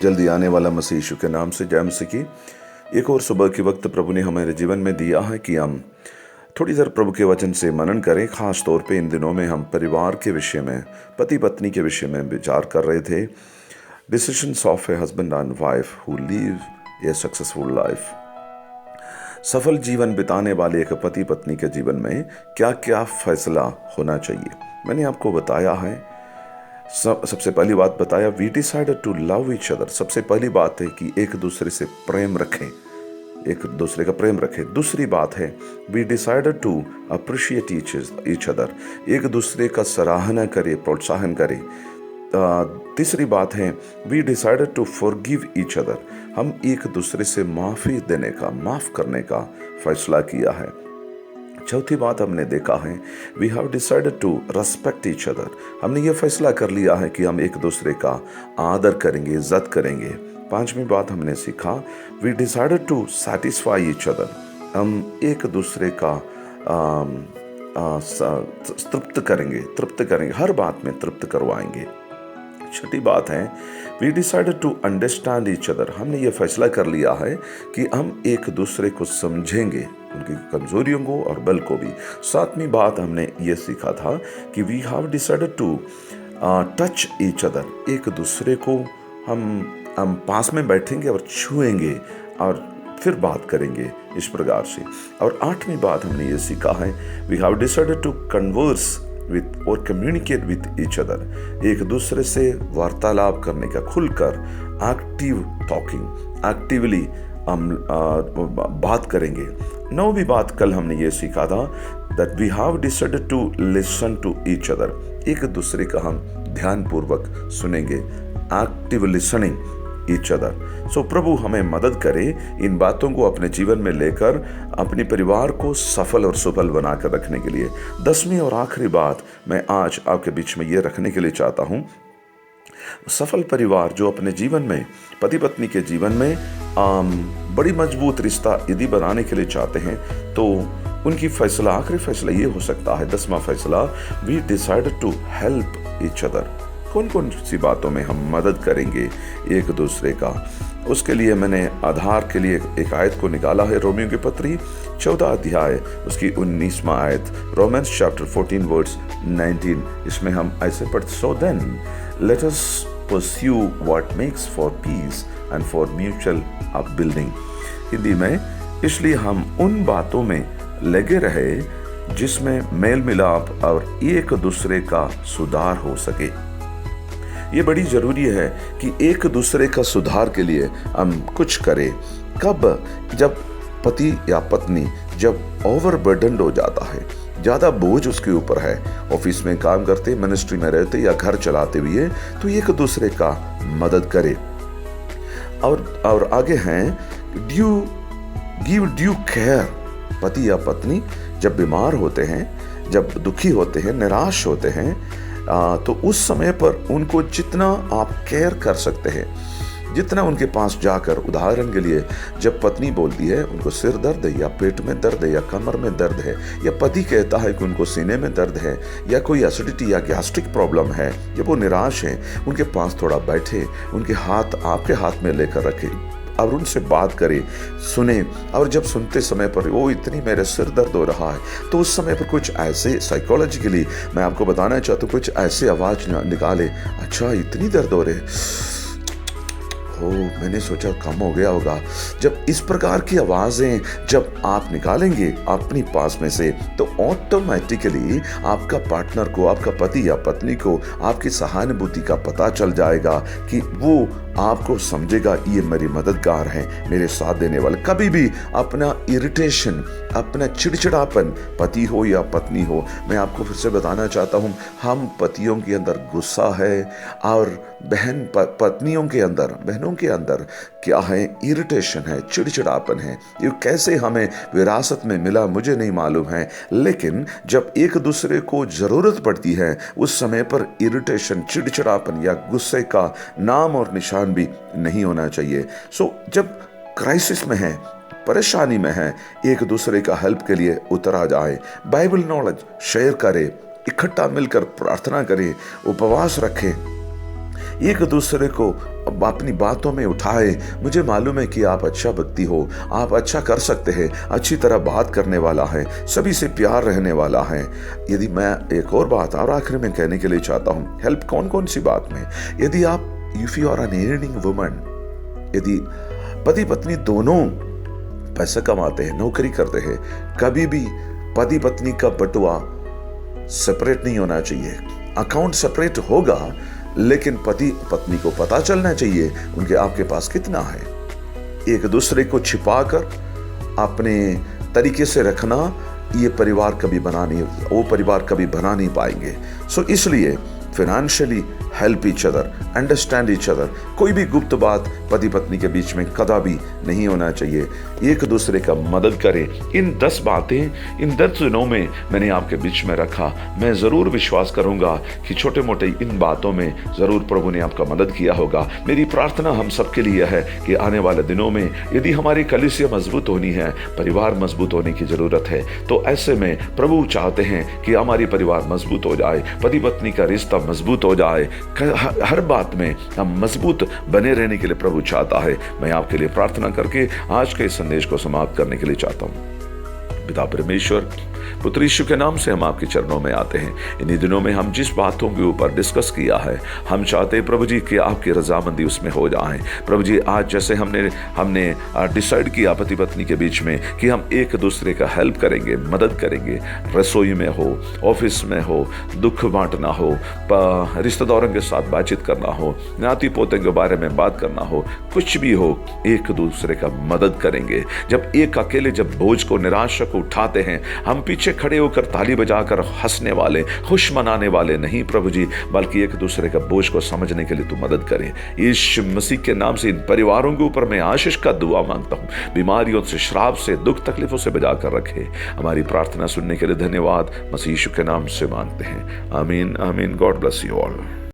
जल्दी आने वाला मसीह यीशु के नाम से जय मसीह की। एक और सुबह के वक्त प्रभु ने हमारे जीवन में दिया है कि हम थोड़ी देर प्रभु के वचन से मनन करें। खास तौर पे इन दिनों में हम परिवार के विषय में, पति पत्नी के विषय में विचार कर रहे थे। Decisions of a husband and wife who leave A successful life. सफल जीवन बिताने वाले एक पति पत्नी के जीवन में क्या क्या फैसला होना चाहिए, मैंने आपको बताया है। सबसे पहली बात बताया, we decided to love each other. सबसे पहली बात है कि एक दूसरे से प्रेम रखें, एक दूसरे का प्रेम रखें। दूसरी बात है, we decided to appreciate each other. एक दूसरे का सराहना करें, प्रोत्साहन करें। तीसरी बात है, we decided to forgive each other. हम एक दूसरे से माफ़ी देने का, माफ़ करने का फैसला किया है। चौथी बात हमने देखा है, we have decided to respect each other. हमने ये फैसला कर लिया है कि हम एक दूसरे का आदर करेंगे, इज्जत करेंगे। पांचवी बात हमने सीखा, we decided to satisfy each other. हम एक दूसरे का तृप्त करेंगे, हर बात में तृप्त करवाएंगे। छठी बात है, we decided to understand each other. हमने ये फैसला कर लिया है कि हम एक दूसरे को समझेंगे, उनकी कमजोरियों को और बल को भी। सातवीं बात हमने ये सीखा था कि we have decided to touch each other. एक दूसरे को हम पास में बैठेंगे और छुएंगे और फिर बात करेंगे, इस प्रकार से। और आठवीं बात हमने ये सीखा है, we have decided to converse with और कम्युनिकेट विथ ईच अदर। एक दूसरे से वार्तालाप करने का, खुलकर एक्टिव टॉकिंग, एक्टिवली हम बात करेंगे। नौवीं बात कल हमने ये सीखा था, that we have decided to listen to each other. एक दूसरे का हम ध्यानपूर्वक सुनेंगे, active listening each other. So प्रभु हमें मदद करे इन बातों को अपने जीवन में लेकर अपने परिवार को सफल और सुफल बनाकर रखने के लिए। 10वीं और आखिरी बात मैं आज आपके बीच में ये रखने के लिए चाहता हूँ, सफल परिवार जो अपने जीवन में, पति पत्नी के जीवन में बड़ी मजबूत रिश्ता यदि बनाने के लिए चाहते हैं, तो उनकी फैसला, आखिरी फैसला ये हो सकता है, 10वां फैसला, we decided to help each other. कौन कौन सी बातों में हम मदद करेंगे एक दूसरे का, उसके लिए मैंने आधार के लिए एक आयत को निकाला है। रोमियो की पत्री 14 अध्याय उसकी 19वां आयत, रोमन्स चैप्टर 14 वर्ड्स 19। इसमें हम ऐसे पढ़ते, so then let us pursue what makes for peace and for mutual upbuilding. Hindi में, इसलिए हम उन बातों में लगे रहे जिसमें मेल मिलाप और एक दूसरे का सुधार हो सके। ये बड़ी जरूरी है कि एक दूसरे का सुधार के लिए हम कुछ करें। कब? जब पति या पत्नी जब ओवरबर्डन्ड हो जाता है, ज़्यादा बोझ उसके ऊपर है, ऑफिस में काम करते, मिनिस्ट्री में रहते या घर चलाते हुए, तो एक दूसरे का मदद करे। और आगे हैं, गिव ड्यू केयर। पति या पत्नी जब बीमार होते हैं, जब दुखी होते हैं, निराश होते हैं, तो उस समय पर उनको जितना आप केयर कर सकते हैं, जितना उनके पास जाकर, उदाहरण के लिए जब पत्नी बोलती है उनको सिर दर्द है या पेट में दर्द है या कमर में दर्द है, या पति कहता है कि उनको सीने में दर्द है या कोई एसिडिटी या गैस्ट्रिक प्रॉब्लम है, जब वो निराश हैं, उनके पास थोड़ा बैठे, उनके हाथ आपके हाथ में लेकर रखें और उनसे बात करें, सुने। और जब सुनते समय पर वो इतनी मेरे सिर दर्द हो रहा है, तो उस समय पर कुछ ऐसे साइकोलॉजिकली मैं आपको बताना चाहता हूँ, कुछ ऐसे आवाज़ निकाले, अच्छा इतनी दर्द हो रही, हो मैंने सोचा कम हो गया होगा। जब इस प्रकार की आवाज़ें जब आप निकालेंगे अपनी पास में से, तो ऑटोमेटिकली आपका पार्टनर को, आपका पति या पत्नी को आपकी सहानुभूति का पता चल जाएगा कि वो आपको समझेगा, ये मेरी मददगार हैं, मेरे साथ देने वाले। कभी भी अपना इरिटेशन, अपना चिड़चिड़ापन, पति हो या पत्नी हो, मैं आपको फिर से बताना चाहता हूँ, हम पतियों के अंदर गुस्सा है और पत्नियों के अंदर, बहनों के अंदर क्या है, इरिटेशन है, चिड़चिड़ापन है। ये कैसे हमें विरासत में मिला मुझे नहीं मालूम है, लेकिन जब एक दूसरे को ज़रूरत पड़ती है, उस समय पर इरिटेशन, चिड़चिड़ापन या गुस्से का नाम और निशान भी नहीं होना चाहिए। जब क्राइसिस में है, परेशानी में है, एक दूसरे का हेल्प के लिए उतरा जाए, बाइबल नॉलेज शेयर करे, इकट्ठा मिलकर प्रार्थना करें, उपवास रखें, एक दूसरे को अपनी बातों में उठाए। मुझे मालूम है कि आप अच्छा व्यक्ति हो, आप अच्छा कर सकते हैं, अच्छी तरह बात करने वाला है, सभी से प्यार रहने वाला है। यदि मैं एक और बात और आखिर में कहने के लिए चाहता हूँ, हेल्प कौन कौन सी बात में, यदि आप if you are an earning woman, यदि पति पत्नी दोनों पैसा कमाते हैं, नौकरी करते हैं, कभी भी पति पत्नी का बटुआ सेपरेट नहीं होना चाहिए। अकाउंट सेपरेट होगा, लेकिन पति पत्नी को पता चलना चाहिए उनके आपके पास कितना है। एक दूसरे को छिपाकर अपने तरीके से रखना, ये परिवार कभी वो परिवार कभी बना नहीं पाएंगे। सो इसलिए financially help each other, understand each other. कोई भी गुप्त बात पति पत्नी के बीच में कदापि नहीं होना चाहिए। एक दूसरे का मदद करें। इन 10 बातें इन 10 दिनों में मैंने आपके बीच में रखा। मैं ज़रूर विश्वास करूंगा कि छोटे मोटे इन बातों में ज़रूर प्रभु ने आपका मदद किया होगा। मेरी प्रार्थना हम सबके लिए है कि आने वाले दिनों में यदि हमारी कलीसिया मजबूत होनी है, परिवार मजबूत होने की ज़रूरत है, तो ऐसे में प्रभु चाहते हैं कि हमारी परिवार मजबूत हो जाए, पति पत्नी का रिश्ता मजबूत हो जाए, हर बात में हम मजबूत बने रहने के लिए प्रभु चाहता है। मैं आपके लिए प्रार्थना करके आज के इस संदेश को समाप्त करने के लिए चाहता हूँ। पिता परमेश्वर, पुत्र यीशु के नाम से हम आपके चरणों में आते हैं। इन्हीं दिनों में हम जिस बातों के ऊपर डिस्कस किया है, हम चाहते हैं प्रभु जी कि आपकी रजामंदी उसमें हो जाए। प्रभु जी, आज जैसे हमने डिसाइड किया पति पत्नी के बीच में कि हम एक दूसरे का हेल्प करेंगे, मदद करेंगे, रसोई में हो, ऑफिस में हो, दुख बांटना हो, रिश्तेदारों के साथ बातचीत करना हो, नाती पोते के बारे में बात करना हो, कुछ भी हो, एक दूसरे का मदद करेंगे। जब एक अकेले जब बोझ को, निराशा को उठाते हैं, हम पीछे खड़े होकर ताली बजाकर हंसने वाले, खुश मनाने वाले नहीं प्रभु जी, बल्कि एक दूसरे का बोझ को समझने के लिए तू मदद करे। यीशु मसीह के नाम से इन परिवारों के ऊपर मैं आशीष का दुआ मांगता हूँ। बीमारियों से, श्राप से, दुख तकलीफों से बचा कर रखे। हमारी प्रार्थना सुनने के लिए धन्यवाद। मसीह यीशु के नाम से मांगते हैं, आमीन आमीन। God bless you all.